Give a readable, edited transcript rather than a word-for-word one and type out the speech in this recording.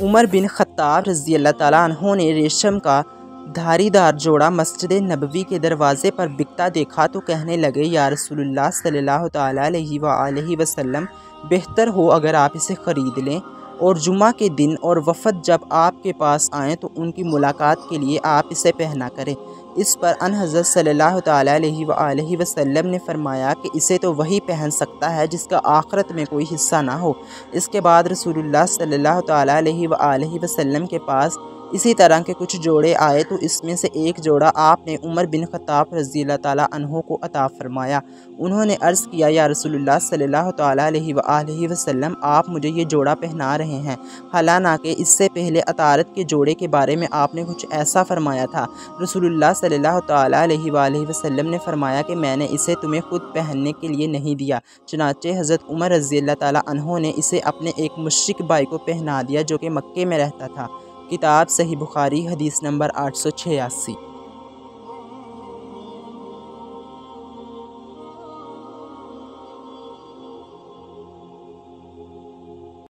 عمر بن خطاب رضی اللہ تعالیٰ عنہ نے ریشم کا دھاری دار جوڑا مسجد نبوی کے دروازے پر بکتا دیکھا تو کہنے لگے یا رسول اللہ صلی اللہ تعالیٰ علیہ وآلہ وسلم، بہتر ہو اگر آپ اسے خرید لیں اور جمعہ کے دن اور وفد جب آپ کے پاس آئیں تو ان کی ملاقات کے لیے آپ اسے پہنا کریں۔ اس پر ان حضرت صلی اللہ تعالیٰ علیہ وآلہ وسلم نے فرمایا کہ اسے تو وہی پہن سکتا ہے جس کا آخرت میں کوئی حصہ نہ ہو۔ اس کے بعد رسول اللہ صلی اللہ تعالیٰ علیہ وآلہ وسلم کے پاس اسی طرح کے کچھ جوڑے آئے تو اس میں سے ایک جوڑا آپ نے عمر بن خطاب رضی اللہ تعالیٰ عنہ کو عطا فرمایا۔ انہوں نے عرض کیا یا رسول اللہ صلی اللہ تعالیٰ علیہ وآلہ وسلم، آپ مجھے یہ جوڑا پہنا رہے ہیں، حالانکہ اس سے پہلے عطارد کے جوڑے کے بارے میں آپ نے کچھ ایسا فرمایا تھا۔ رسول اللہ صلی اللہ تعالیٰ علیہ وآلہ وسلم نے فرمایا کہ میں نے اسے تمہیں خود پہننے کے لیے نہیں دیا، چنانچہ حضرت عمر رضی اللہ تعالیٰ عنہ نے اسے اپنے ایک مشرک بھائی کو پہنا دیا جو کہ مکے میں رہتا تھا۔ کتاب صحیح بخاری، حدیث نمبر 886۔